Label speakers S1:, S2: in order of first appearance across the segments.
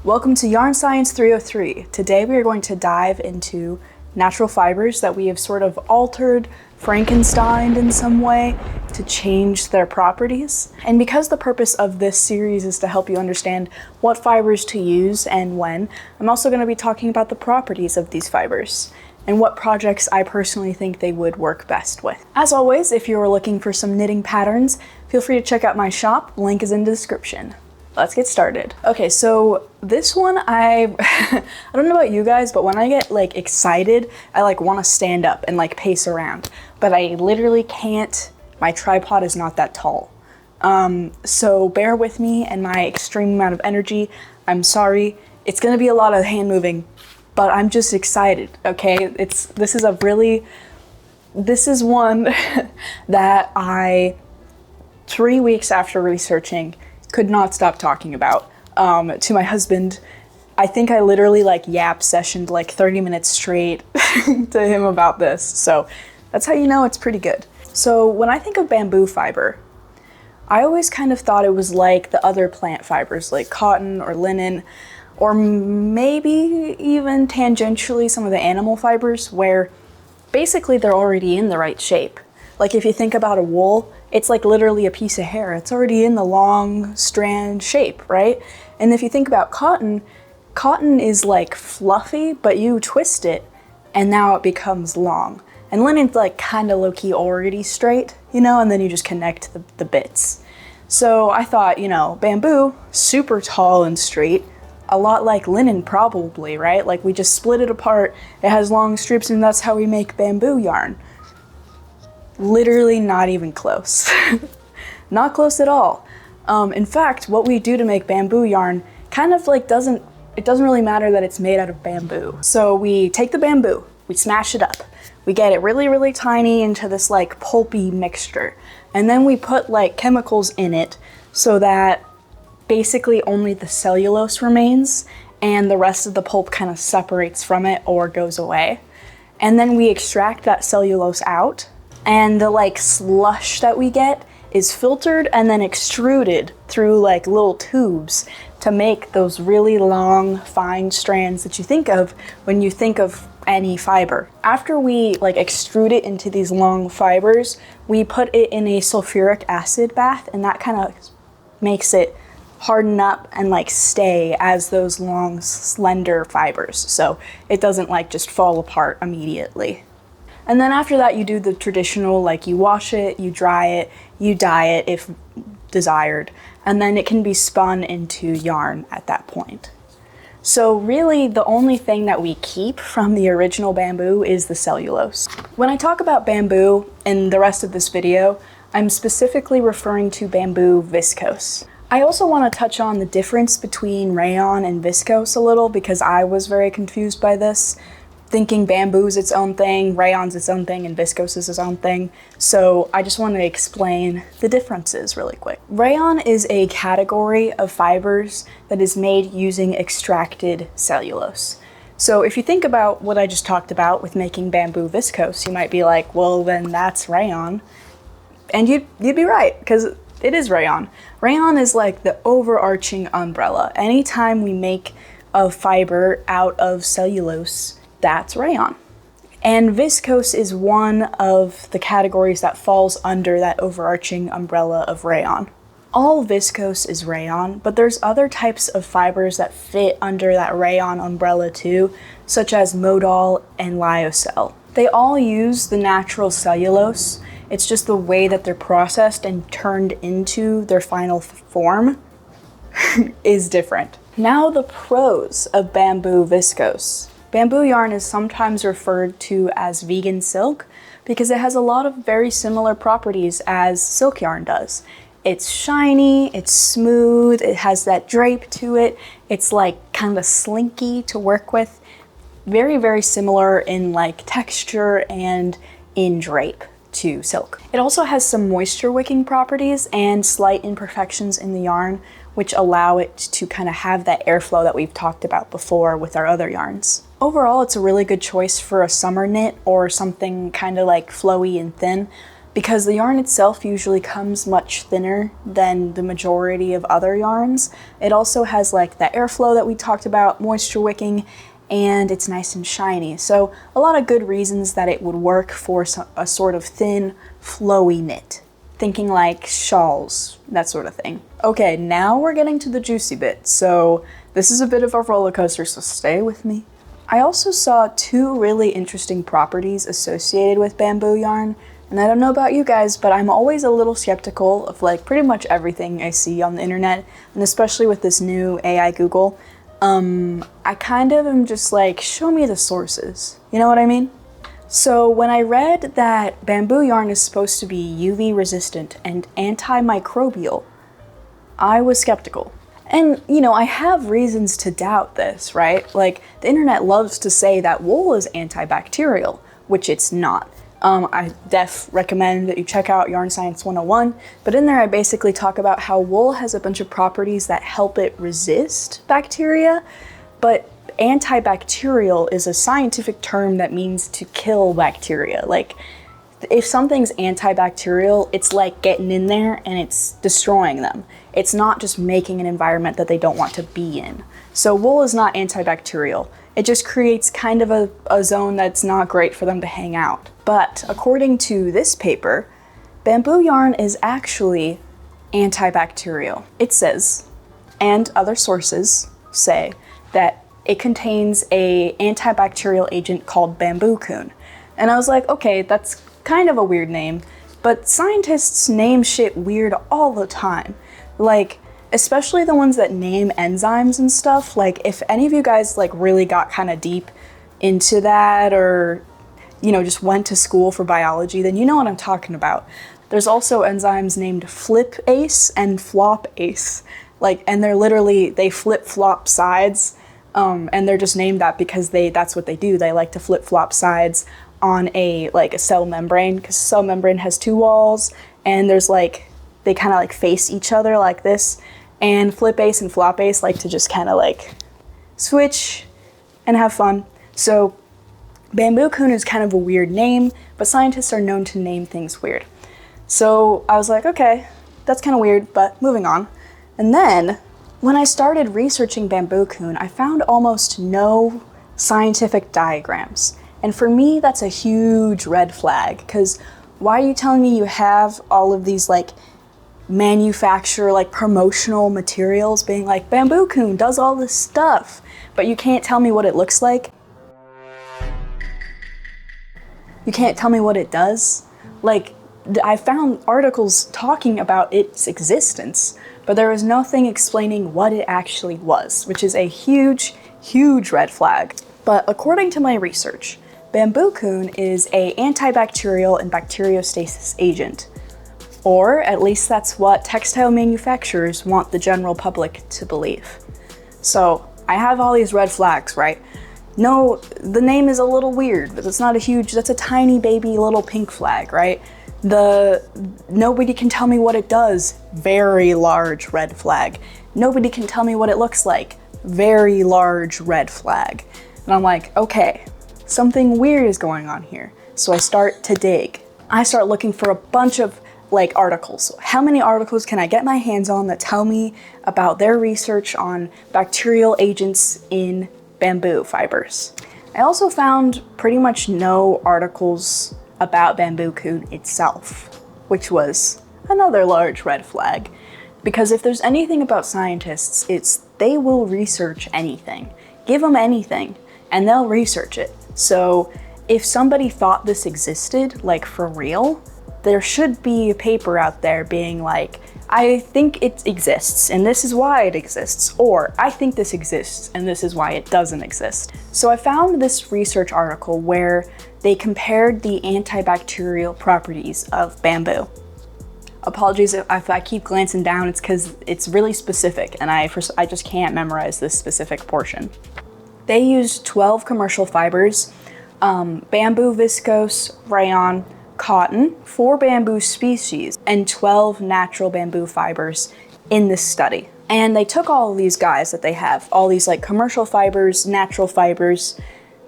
S1: Welcome to Yarn Science 303. Today we are going to dive into natural fibers that we have sort of altered, frankensteined in some way to change their properties. And because the purpose of this series is to help you understand what fibers to use and when, I'm also going to be talking about the properties of these fibers and what projects I personally think they would work best with. As always, if you're looking for some knitting patterns, feel free to check out my shop. Link is in the description. Let's get started. Okay, so this one, I don't know about you guys, but when I get like excited, I like want to stand up and like pace around, but I literally can't. My tripod is not that tall. So bear with me and my extreme amount of energy. I'm sorry. It's gonna be a lot of hand moving, but I'm just excited, okay? This is one that I, 3 weeks after researching, could not stop talking about to my husband. I think I literally like yap sessioned like 30 minutes straight to him about this. So that's how you know it's pretty good. So when I think of bamboo fiber, I always kind of thought it was like the other plant fibers like cotton or linen, or maybe even tangentially some of the animal fibers where basically they're already in the right shape. Like if you think about a wool, it's like literally a piece of hair. It's already in the long strand shape, right? And if you think about cotton, cotton is like fluffy, but you twist it and now it becomes long. And linen's like kind of low-key already straight, you know, and then you just connect the bits. So I thought, you know, bamboo, super tall and straight, a lot like linen probably, right? Like we just split it apart, it has long strips, and that's how we make bamboo yarn. Literally not even close. Not close at all. In fact, what we do to make bamboo yarn kind of like doesn't really matter that it's made out of bamboo. So we take the bamboo, we smash it up, we get it really, really tiny into this like pulpy mixture. And then we put like chemicals in it so that basically only the cellulose remains and the rest of the pulp kind of separates from it or goes away. And then we extract that cellulose out, and the like slush that we get is filtered and then extruded through like little tubes to make those really long, fine strands that you think of when you think of any fiber. After we like extrude it into these long fibers, we put it in a sulfuric acid bath, and that kind of makes it harden up and like stay as those long, slender fibers, so it doesn't like just fall apart immediately. And then after that, you do the traditional, like you wash it, you dry it, you dye it if desired, and then it can be spun into yarn at that point. So really the only thing that we keep from the original bamboo is the cellulose. When I talk about bamboo in the rest of this video, I'm specifically referring to bamboo viscose. I also want to touch on the difference between rayon and viscose a little, because I was very confused by this, thinking bamboo's its own thing, rayon's its own thing, and viscose is its own thing. So I just want to explain the differences really quick. Rayon is a category of fibers that is made using extracted cellulose. So if you think about what I just talked about with making bamboo viscose, you might be like, well, then that's rayon. And you'd be right, because it is rayon. Rayon is like the overarching umbrella. Anytime we make a fiber out of cellulose, that's rayon. And viscose is one of the categories that falls under that overarching umbrella of rayon. All viscose is rayon, but there's other types of fibers that fit under that rayon umbrella too, such as modal and lyocell. They all use the natural cellulose. It's just the way that they're processed and turned into their final form is different. Now the pros of bamboo viscose. Bamboo yarn is sometimes referred to as vegan silk because it has a lot of very similar properties as silk yarn does. It's shiny, it's smooth, it has that drape to it, it's like kind of slinky to work with. Very, very similar in like texture and in drape to silk. It also has some moisture wicking properties and slight imperfections in the yarn, which allow it to kind of have that airflow that we've talked about before with our other yarns. Overall, it's a really good choice for a summer knit or something kind of like flowy and thin, because the yarn itself usually comes much thinner than the majority of other yarns. It also has like the airflow that we talked about, moisture wicking, and it's nice and shiny. So a lot of good reasons that it would work for a sort of thin, flowy knit. Thinking like shawls, that sort of thing. Okay, now we're getting to the juicy bit. So this is a bit of a roller coaster, so stay with me. I also saw two really interesting properties associated with bamboo yarn. And I don't know about you guys, but I'm always a little skeptical of like pretty much everything I see on the internet, and especially with this new AI Google. I kind of am just like, show me the sources. You know what I mean? So when I read that bamboo yarn is supposed to be UV resistant and antimicrobial, I was skeptical. And, you know, I have reasons to doubt this, right? Like, the internet loves to say that wool is antibacterial, which it's not. I recommend that you check out Yarn Science 101, but in there I basically talk about how wool has a bunch of properties that help it resist bacteria, but antibacterial is a scientific term that means to kill bacteria. Like, if something's antibacterial, it's like getting in there and it's destroying them. It's not just making an environment that they don't want to be in. So wool is not antibacterial. It just creates kind of a zone that's not great for them to hang out. But according to this paper, bamboo yarn is actually antibacterial. It says, and other sources say, that it contains an antibacterial agent called bamboocone. And I was like, okay, that's kind of a weird name, but scientists name shit weird all the time. Like, especially the ones that name enzymes and stuff. Like, if any of you guys like really got kind of deep into that, or, you know, just went to school for biology, then you know what I'm talking about. There's also enzymes named flipase and flopase. Like, and they're literally, they flip-flop sides, and they're just named that because that's what they do. They like to flip-flop sides on a cell membrane, because cell membrane has two walls, and there's like, they kind of like face each other like this, and flipase and flopase like to just kind of like switch and have fun. So bamboocone is kind of a weird name, but scientists are known to name things weird. So I was like, okay, that's kind of weird, but moving on. And then when I started researching bamboocone, I found almost no scientific diagrams. And for me, that's a huge red flag, because why are you telling me you have all of these like manufacturer like promotional materials being like bamboocone does all this stuff, but you can't tell me what it looks like? You can't tell me what it does? Like, I found articles talking about its existence, but there was nothing explaining what it actually was, which is a huge, huge red flag. But according to my research, bamboocone is an antibacterial and bacteriostasis agent. Or at least that's what textile manufacturers want the general public to believe. So I have all these red flags, right? No, the name is a little weird, but it's not a huge, that's a tiny baby little pink flag, right? Nobody can tell me what it does, very large red flag. Nobody can tell me what it looks like, very large red flag. And I'm like, okay, something weird is going on here. So I start to dig. I start looking for a bunch of like articles. How many articles can I get my hands on that tell me about their research on bacterial agents in bamboo fibers? I also found pretty much no articles about bamboocone itself, which was another large red flag. Because if there's anything about scientists, it's they will research anything. Give them anything, and they'll research it. So if somebody thought this existed, like for real, there should be a paper out there being like, I think it exists, and this is why it exists, or I think this exists, and this is why it doesn't exist. So I found this research article where they compared the antibacterial properties of bamboo. Apologies if I keep glancing down, it's because it's really specific, and I just can't memorize this specific portion. They used 12 commercial fibers, bamboo, viscose, rayon, cotton, 4 bamboo species, and 12 natural bamboo fibers in this study. And they took all of these guys that they have, all these like commercial fibers, natural fibers,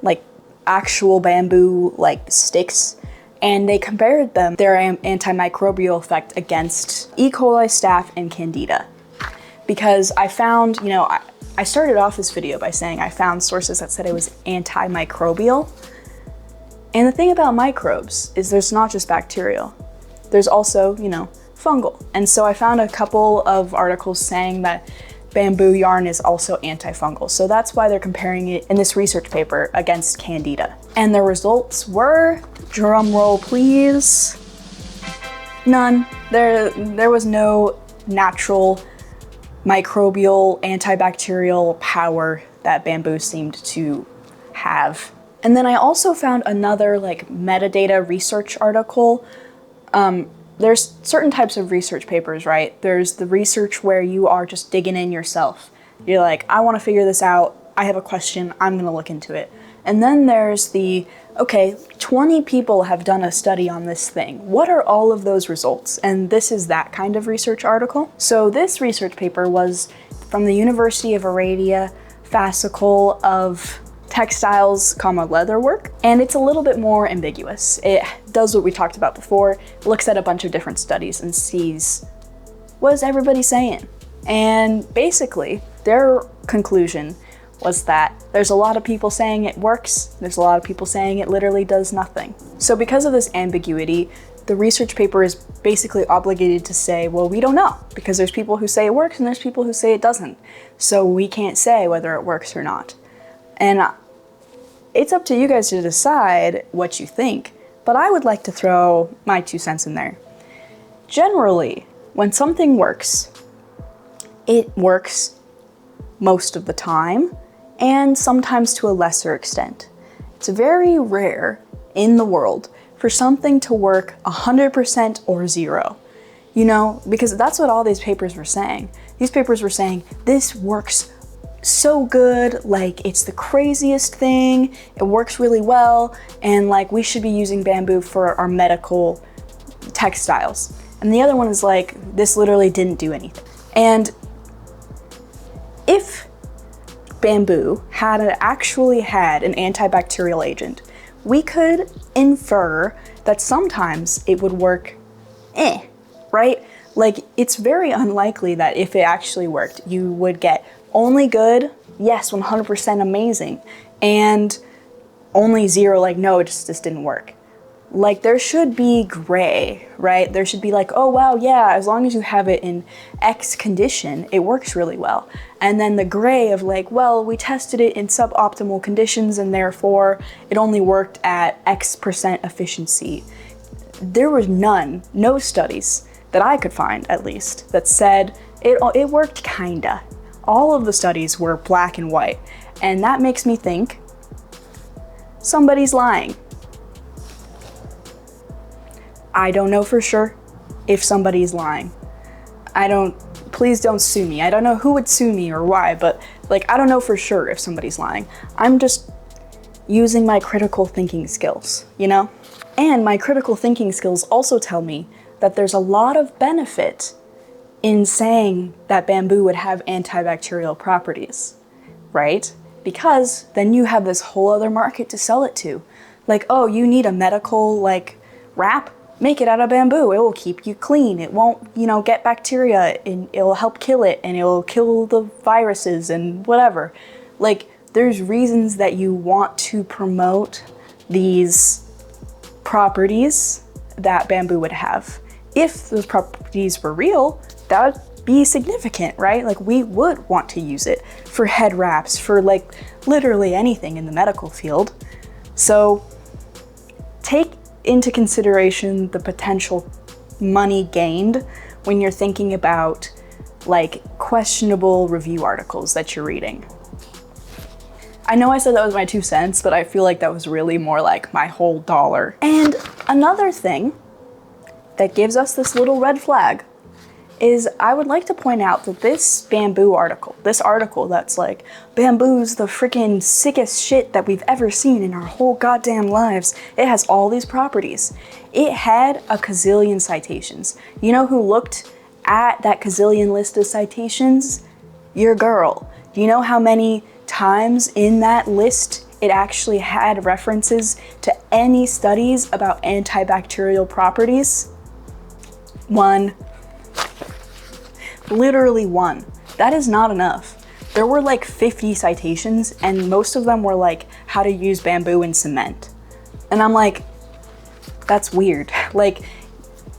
S1: like actual bamboo like sticks, and they compared their antimicrobial effect against E. coli, staph, and candida. Because I found, I started off this video by saying I found sources that said it was antimicrobial. And the thing about microbes is there's not just bacterial. There's also, fungal. And so I found a couple of articles saying that bamboo yarn is also antifungal. So that's why they're comparing it in this research paper against candida. And the results were, drum roll please, none. There was no natural microbial antibacterial power that bamboo seemed to have. And then I also found another metadata research article. There's certain types of research papers, right? There's the research where you are just digging in yourself. You're like, I want to figure this out. I have a question. I'm going to look into it. And then there's the, okay, 20 people have done a study on this thing. What are all of those results? And this is that kind of research article. So this research paper was from the University of Aradia, fascicle of textiles, leatherwork, and it's a little bit more ambiguous. It does what we talked about before, looks at a bunch of different studies and sees what is everybody saying. And basically, their conclusion was that there's a lot of people saying it works, there's a lot of people saying it literally does nothing. So because of this ambiguity, the research paper is basically obligated to say, well, we don't know, because there's people who say it works and there's people who say it doesn't. So we can't say whether it works or not. And it's up to you guys to decide what you think, but I would like to throw my 2 cents in there. Generally, when something works, it works most of the time, and sometimes to a lesser extent. It's very rare in the world for something to work 100% or 0. Because that's what all these papers were saying. These papers were saying, this works so good, it's the craziest thing, it works really well, and we should be using bamboo for our medical textiles. And the other one is this literally didn't do anything. And if bamboo actually had an antibacterial agent, we could infer that sometimes it would work right? It's very unlikely that if it actually worked, you would get only good, yes, 100% amazing, and only 0, no, it just didn't work. There should be gray, right? There should be oh wow, yeah, as long as you have it in X condition, it works really well. And then the gray of well, we tested it in suboptimal conditions and therefore it only worked at X% efficiency. There was no studies that I could find, at least, that said it worked kinda. All of the studies were black and white, and that makes me think somebody's lying. I don't know for sure if somebody's lying. Please don't sue me. I don't know who would sue me or why, but I don't know for sure if somebody's lying. I'm just using my critical thinking skills, And my critical thinking skills also tell me that there's a lot of benefit in saying that bamboo would have antibacterial properties, right? Because then you have this whole other market to sell it to. Oh, you need a medical wrap? Make it out of bamboo. It will keep you clean. It won't, get bacteria, and it will help kill it, and it will kill the viruses and whatever. There's reasons that you want to promote these properties that bamboo would have. If those properties were real, that would be significant, right? We would want to use it for head wraps, for literally anything in the medical field. So take into consideration the potential money gained when you're thinking about questionable review articles that you're reading. I know I said that was my 2 cents, but I feel that was really more my whole dollar. And another thing that gives us this little red flag is I would like to point out that this bamboo article, this article that's bamboo's the freaking sickest shit that we've ever seen in our whole goddamn lives. It has all these properties. It had a gazillion citations. You know who looked at that gazillion list of citations? Your girl. Do you know how many times in that list it actually had references to any studies about antibacterial properties. One. Literally one. That is not enough. There were like 50 citations, and most of them were like how to use bamboo in cement. And I'm like, that's weird. Like,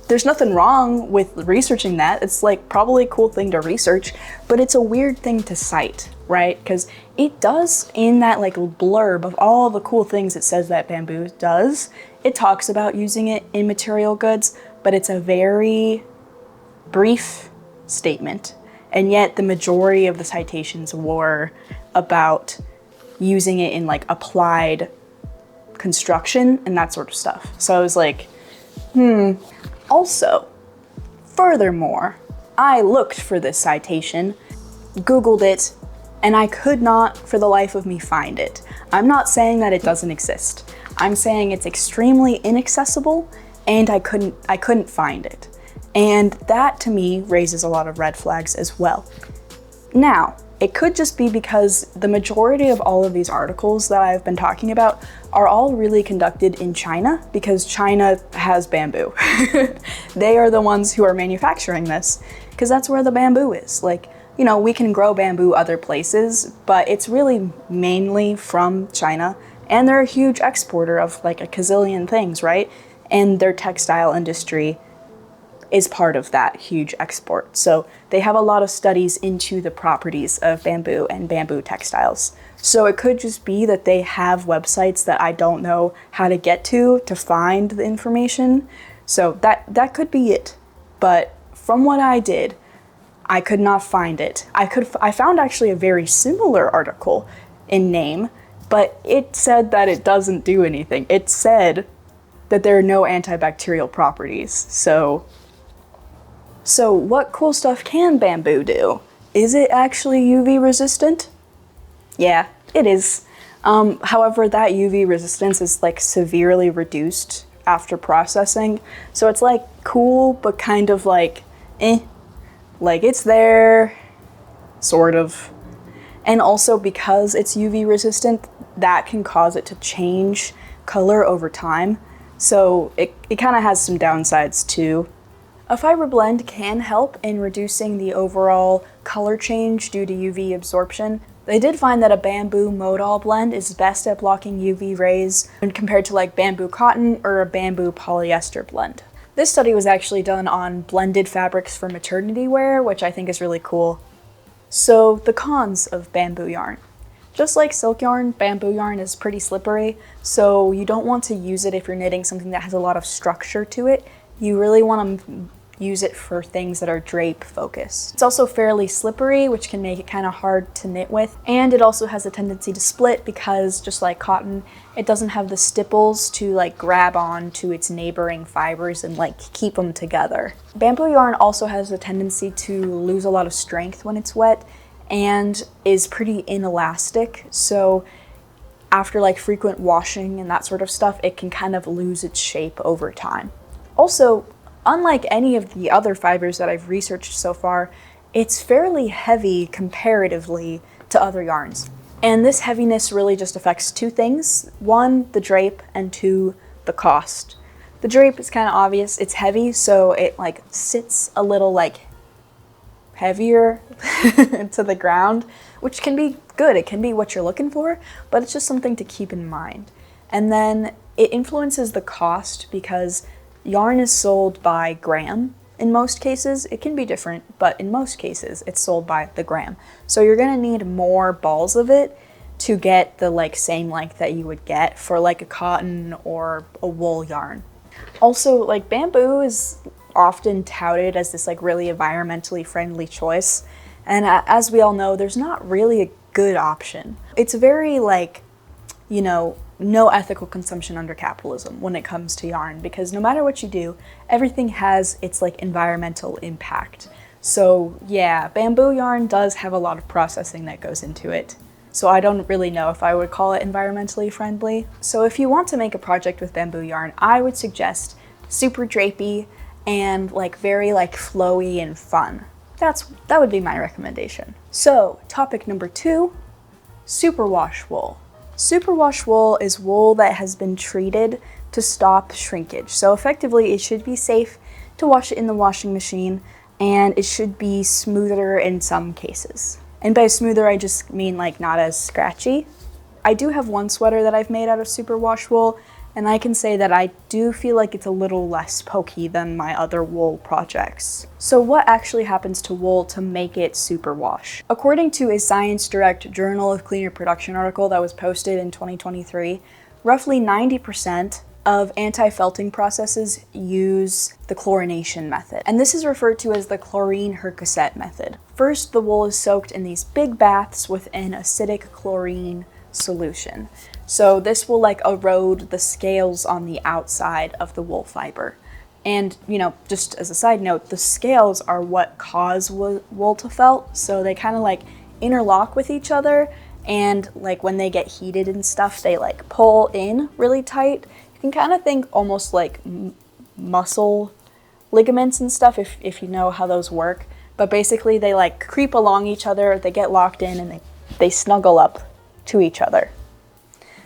S1: there's nothing wrong with researching that. It's like probably a cool thing to research, but it's a weird thing to cite, right? Because it does, in that like blurb of all the cool things it says that bamboo does, it talks about using it in material goods, but it's a very brief statement. And yet the majority of the citations were about using it in like applied construction and that sort of stuff. So I was like, Also, furthermore, I looked for this citation, Googled it, and I could not for the life of me find it. I'm not saying that it doesn't exist. I'm saying it's extremely inaccessible and I couldn't find it. And that to me raises a lot of red flags as well. Now, it could just be because the majority of all of these articles that I've been talking about are all really conducted in China, because China has bamboo. They are the ones who are manufacturing this, because that's where the bamboo is. Like, you know, we can grow bamboo other places, but it's really mainly from China, and they're a huge exporter of like a gazillion things, right? And their textile industry is part of that huge export. So they have a lot of studies into the properties of bamboo and bamboo textiles. So it could just be that they have websites that I don't know how to get to find the information. So that could be it. But from what I did, I could not find it. I found actually a very similar article in name, but it said that it doesn't do anything. It said that there are no antibacterial properties. So what cool stuff can bamboo do? Is it actually UV resistant? Yeah, it is. However, that UV resistance is like severely reduced after processing. So it's like cool, but kind of like, like it's there, sort of. And also because it's UV resistant, that can cause it to change color over time. So it kind of has some downsides too. A fiber blend can help in reducing the overall color change due to UV absorption. They did find that a bamboo modal blend is best at blocking UV rays when compared to like bamboo cotton or a bamboo polyester blend. This study was actually done on blended fabrics for maternity wear, which I think is really cool. So the cons of bamboo yarn. Just like silk yarn, bamboo yarn is pretty slippery, so you don't want to use it if you're knitting something that has a lot of structure to it. You really want to use it for things that are drape focused. It's also fairly slippery, which can make it kind of hard to knit with. And it also has a tendency to split because, just like cotton, it doesn't have the stipples to like grab on to its neighboring fibers and like keep them together. Bamboo yarn also has a tendency to lose a lot of strength when it's wet and is pretty inelastic. So after like frequent washing and that sort of stuff, it can kind of lose its shape over time. Also, unlike any of the other fibers that I've researched so far, it's fairly heavy comparatively to other yarns. And this heaviness really just affects two things. One, the drape, and two, the cost. The drape is kind of obvious. It's heavy, so it like sits a little like heavier to the ground, which can be good. It can be what you're looking for, but it's just something to keep in mind. And then it influences the cost because yarn is sold by gram in most cases. It can be different, but in most cases it's sold by the gram. So you're gonna need more balls of it to get the like same length that you would get for like a cotton or a wool yarn. Also, like bamboo is often touted as this like really environmentally friendly choice. And as we all know, there's not really a good option. It's very like, you know, no ethical consumption under capitalism when it comes to yarn, because no matter what you do, everything has its like environmental impact. So yeah, bamboo yarn does have a lot of processing that goes into it. So I don't really know if I would call it environmentally friendly. So if you want to make a project with bamboo yarn, I would suggest super drapey and like very like flowy and fun. That would be my recommendation. So topic number 2, superwash wool. Superwash wool is wool that has been treated to stop shrinkage. So effectively, it should be safe to wash it in the washing machine, and it should be smoother in some cases. And by smoother, I just mean like not as scratchy. I do have one sweater that I've made out of superwash wool, and I can say that I do feel like it's a little less pokey than my other wool projects. So what actually happens to wool to make it superwash? According to a Science Direct Journal of Cleaner Production article that was posted in 2023, roughly 90% of anti-felting processes use the chlorination method. And this is referred to as the chlorine Hercosset method. First, the wool is soaked in these big baths with an acidic chlorine solution. So this will like erode the scales on the outside of the wool fiber. And, you know, just as a side note, the scales are what cause wool to felt. So they kind of like interlock with each other. And like when they get heated and stuff, they like pull in really tight. You can kind of think almost like muscle ligaments and stuff if you know how those work. But basically they like creep along each other, they get locked in, and they snuggle up to each other.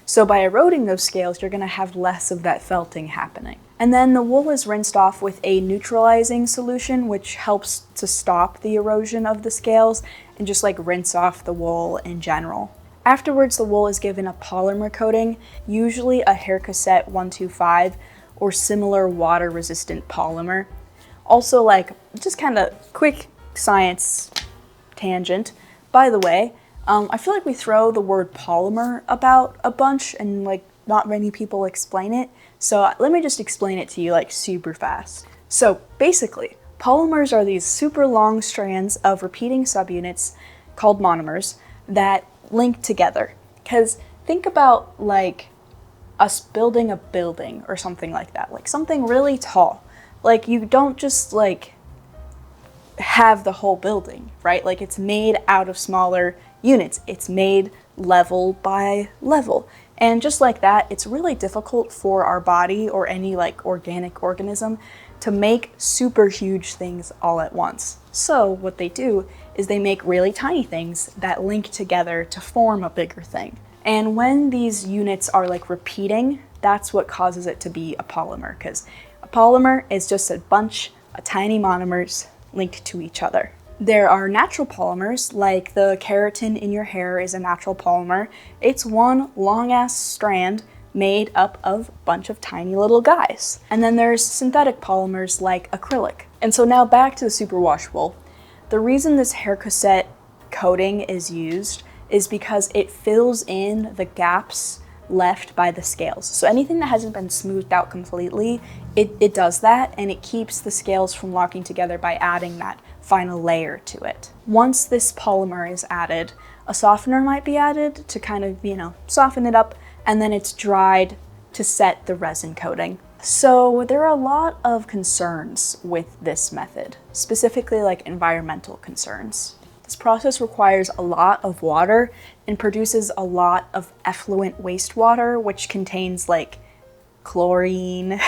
S1: So by eroding those scales, you're going to have less of that felting happening. And then the wool is rinsed off with a neutralizing solution, which helps to stop the erosion of the scales and just like rinse off the wool in general. Afterwards, the wool is given a polymer coating, usually a Hercosset 125 or similar water-resistant polymer. Also, like, just kind of quick science tangent. By the way, I feel like we throw the word polymer about a bunch and like not many people explain it. So let me just explain it to you like super fast. So basically, polymers are these super long strands of repeating subunits called monomers that link together. Because think about like us building a building or something like that, like something really tall. Like you don't just like have the whole building, right? Like it's made out of smaller units. It's made level by level. And just like that, it's really difficult for our body or any like organic organism to make super huge things all at once. So what they do is they make really tiny things that link together to form a bigger thing. And when these units are like repeating, that's what causes it to be a polymer, because a polymer is just a bunch of tiny monomers linked to each other. There are natural polymers, like the keratin in your hair is a natural polymer. It's one long-ass strand made up of a bunch of tiny little guys. And then there's synthetic polymers like acrylic. And so now back to the superwash wool. The reason this Hercosset coating is used is because it fills in the gaps left by the scales. So anything that hasn't been smoothed out completely, it does that, and it keeps the scales from locking together by adding that final layer to it. Once this polymer is added, a softener might be added to kind of, you know, soften it up, and then it's dried to set the resin coating. So there are a lot of concerns with this method, specifically like environmental concerns. This process requires a lot of water and produces a lot of effluent wastewater, which contains like chlorine.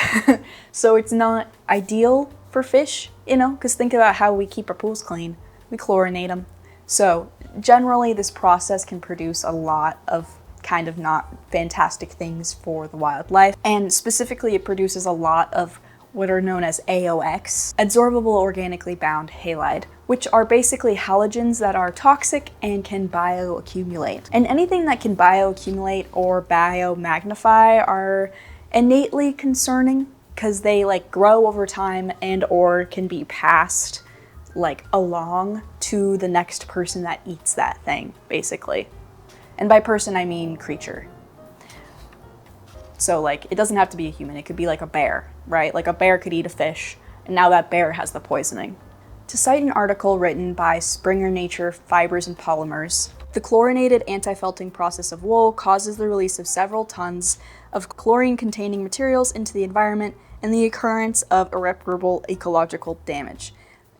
S1: So it's not ideal for fish, you know, because think about how we keep our pools clean. We chlorinate them. So generally this process can produce a lot of kind of not fantastic things for the wildlife. And specifically it produces a lot of what are known as AOX, adsorbable organically bound halide, which are basically halogens that are toxic and can bioaccumulate. And anything that can bioaccumulate or biomagnify are innately concerning because they like grow over time and or can be passed like along to the next person that eats that thing, basically. And by person, I mean creature. So like, it doesn't have to be a human, it could be like a bear, right? Like a bear could eat a fish, and now that bear has the poisoning. To cite an article written by Springer Nature Fibers and Polymers, the chlorinated anti-felting process of wool causes the release of several tons of chlorine-containing materials into the environment and the occurrence of irreparable ecological damage.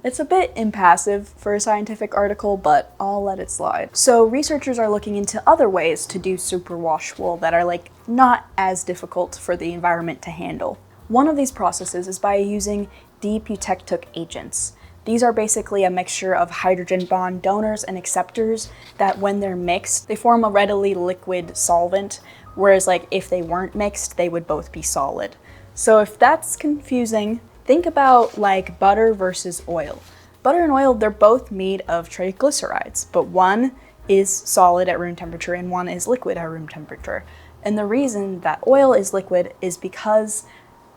S1: It's a bit impassive for a scientific article, but I'll let it slide. So researchers are looking into other ways to do superwash wool that are like not as difficult for the environment to handle. One of these processes is by using deep eutectic agents. These are basically a mixture of hydrogen bond donors and acceptors that when they're mixed, they form a readily liquid solvent, whereas like if they weren't mixed, they would both be solid. So if that's confusing, think about like butter versus oil. Butter and oil, they're both made of triglycerides, but one is solid at room temperature and one is liquid at room temperature. And the reason that oil is liquid is because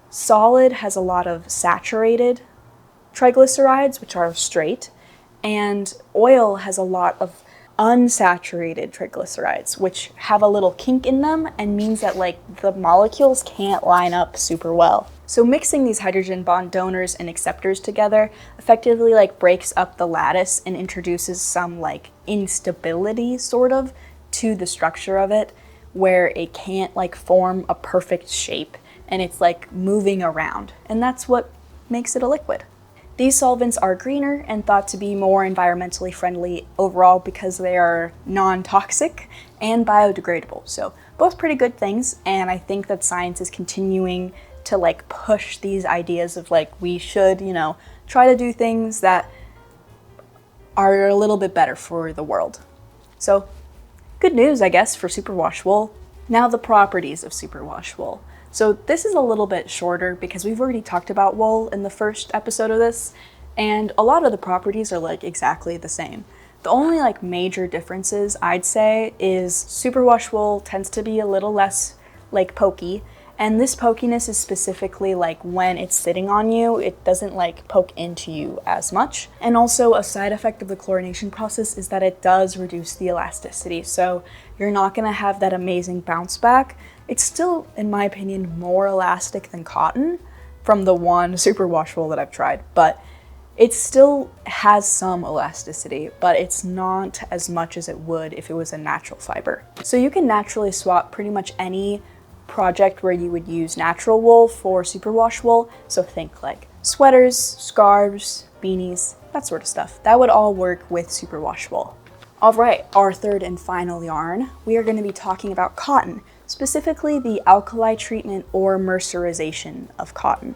S1: solid has a lot of saturated triglycerides, which are straight, and oil has a lot of unsaturated triglycerides, which have a little kink in them and means that like the molecules can't line up super well. So mixing these hydrogen bond donors and acceptors together effectively like breaks up the lattice and introduces some like instability sort of to the structure of it, where it can't like form a perfect shape and it's like moving around, and that's what makes it a liquid. These solvents are greener and thought to be more environmentally friendly overall because they are non-toxic and biodegradable. So both pretty good things, and I think that science is continuing to like push these ideas of like we should, you know, try to do things that are a little bit better for the world. So good news, I guess, for superwash wool. Now the properties of superwash wool. So this is a little bit shorter because we've already talked about wool in the first episode of this, and a lot of the properties are like exactly the same. The only like major differences I'd say is superwash wool tends to be a little less like pokey, and this pokiness is specifically like when it's sitting on you, it doesn't like poke into you as much. And also a side effect of the chlorination process is that it does reduce the elasticity, so you're not gonna have that amazing bounce back. It's still, in my opinion, more elastic than cotton from the one superwash wool that I've tried, but it still has some elasticity, but it's not as much as it would if it was a natural fiber. So you can naturally swap pretty much any project where you would use natural wool for superwash wool. So think like sweaters, scarves, beanies, that sort of stuff. That would all work with superwash wool. All right, our third and final yarn, we are going to be talking about cotton, specifically the alkali treatment or mercerization of cotton.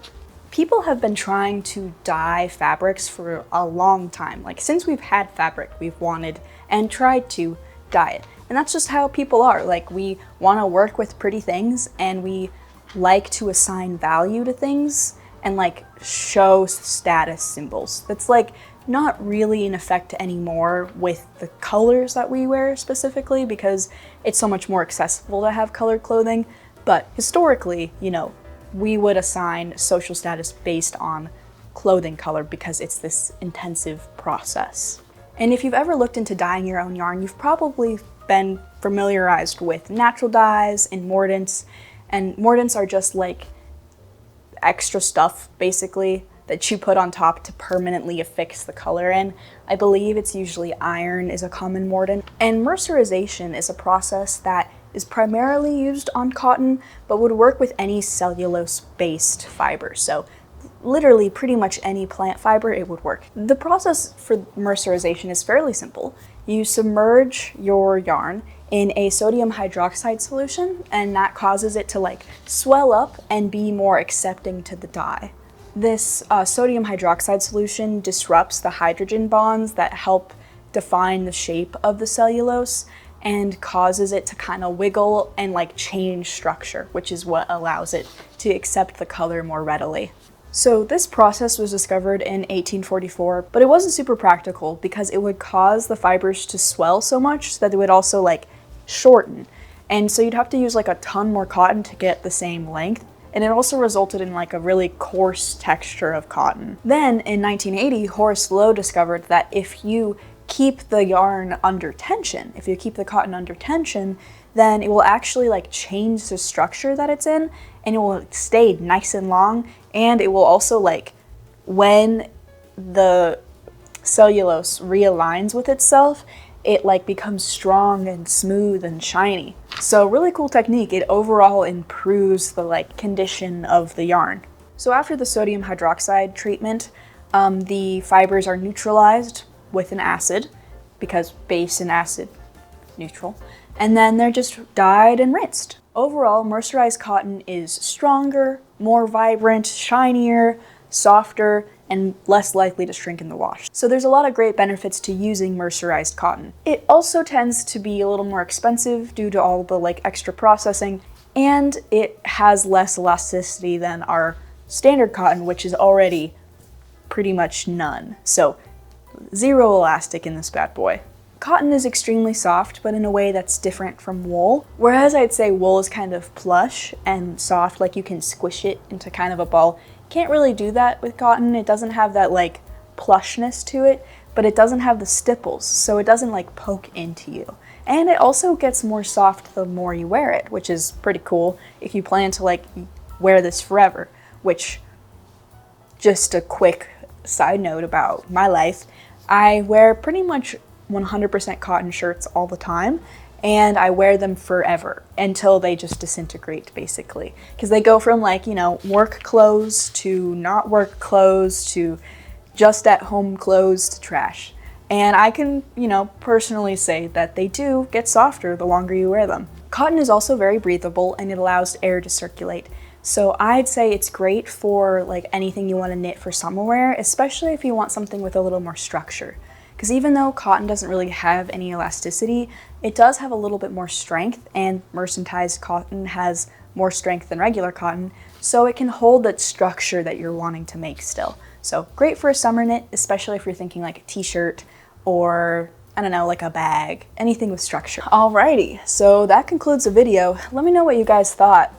S1: People have been trying to dye fabrics for a long time. Like since we've had fabric, we've wanted and tried to dye it. And that's just how people are. Like we want to work with pretty things and we like to assign value to things and like show status symbols. That's like not really in effect anymore with the colors that we wear specifically because it's so much more accessible to have colored clothing. But historically, you know, we would assign social status based on clothing color because it's this intensive process. And if you've ever looked into dyeing your own yarn, you've probably been familiarized with natural dyes and mordants. And mordants are just like extra stuff, basically, that you put on top to permanently affix the color in. I believe it's usually iron is a common mordant. And mercerization is a process that is primarily used on cotton, but would work with any cellulose-based fiber. So literally pretty much any plant fiber, it would work. The process for mercerization is fairly simple. You submerge your yarn in a sodium hydroxide solution, and that causes it to like swell up and be more accepting to the dye. This sodium hydroxide solution disrupts the hydrogen bonds that help define the shape of the cellulose and causes it to kind of wiggle and like change structure, which is what allows it to accept the color more readily. So this process was discovered in 1844, but it wasn't super practical because it would cause the fibers to swell so much that they would also like shorten. And so you'd have to use like a ton more cotton to get the same length. And it also resulted in like a really coarse texture of cotton. Then in 1980, Horace Lowe discovered that if you keep the yarn under tension, if you keep the cotton under tension, then it will actually like change the structure that it's in and it will stay nice and long. And it will also like, when the cellulose realigns with itself, it like becomes strong and smooth and shiny. So really cool technique. It overall improves the like condition of the yarn. So after the sodium hydroxide treatment, the fibers are neutralized with an acid because base and acid neutral. And then they're just dyed and rinsed. Overall, mercerized cotton is stronger, more vibrant, shinier, softer, and less likely to shrink in the wash. So there's a lot of great benefits to using mercerized cotton. It also tends to be a little more expensive due to all the like extra processing, and it has less elasticity than our standard cotton, which is already pretty much none. So 0 elastic in this bad boy. Cotton is extremely soft, but in a way that's different from wool. Whereas I'd say wool is kind of plush and soft, like you can squish it into kind of a ball. Can't really do that with cotton. It doesn't have that like plushness to it, but it doesn't have the stipples, so it doesn't like poke into you. And it also gets more soft the more you wear it, which is pretty cool if you plan to like wear this forever, which, just a quick side note about my life, I wear pretty much 100% cotton shirts all the time, and I wear them forever until they just disintegrate, basically, because they go from like, you know, work clothes to not work clothes to just at home clothes to trash. And I can, you know, personally say that they do get softer the longer you wear them. Cotton is also very breathable and it allows air to circulate. So I'd say it's great for like anything you want to knit for summer wear, especially if you want something with a little more structure. Because even though cotton doesn't really have any elasticity, it does have a little bit more strength, and mercerized cotton has more strength than regular cotton, so it can hold that structure that you're wanting to make still. So great for a summer knit, especially if you're thinking like a t-shirt or, I don't know, like a bag, anything with structure. Alrighty, so that concludes the video. Let me know what you guys thought.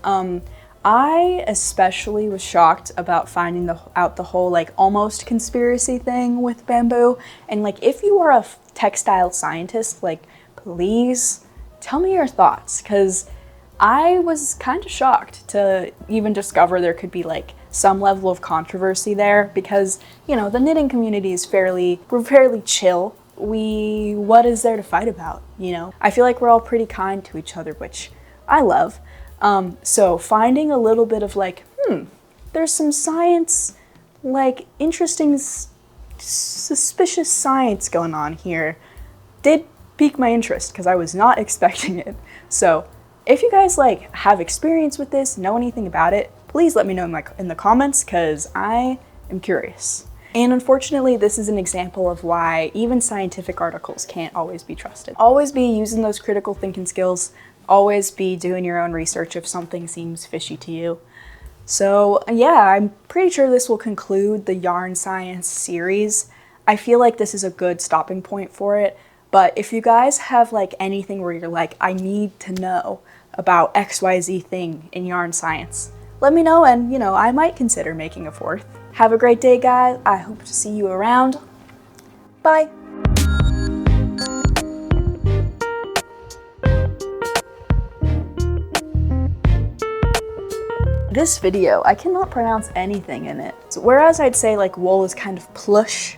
S1: I especially was shocked about finding out the whole like almost conspiracy thing with bamboo. And like, if you are a textile scientist, like please tell me your thoughts, because I was kind of shocked to even discover there could be like some level of controversy there, because, you know, the knitting community is we're fairly chill. What is there to fight about, you know? I feel like we're all pretty kind to each other, which I love. So finding a little bit of like, there's some science, like interesting, suspicious science going on here, did pique my interest because I was not expecting it. So if you guys like have experience with this, know anything about it, please let me know in the comments, because I am curious. And unfortunately, this is an example of why even scientific articles can't always be trusted. Always be using those critical thinking skills. Always be doing your own research if something seems fishy to you. So yeah, I'm pretty sure this will conclude the yarn science series. I feel like this is a good stopping point for it, but if you guys have like anything where you're like, I need to know about XYZ thing in yarn science, let me know, and you know, I might consider making a 4th. Have a great day, guys. I hope to see you around. Bye. This video, I cannot pronounce anything in it. So whereas I'd say like wool is kind of plush,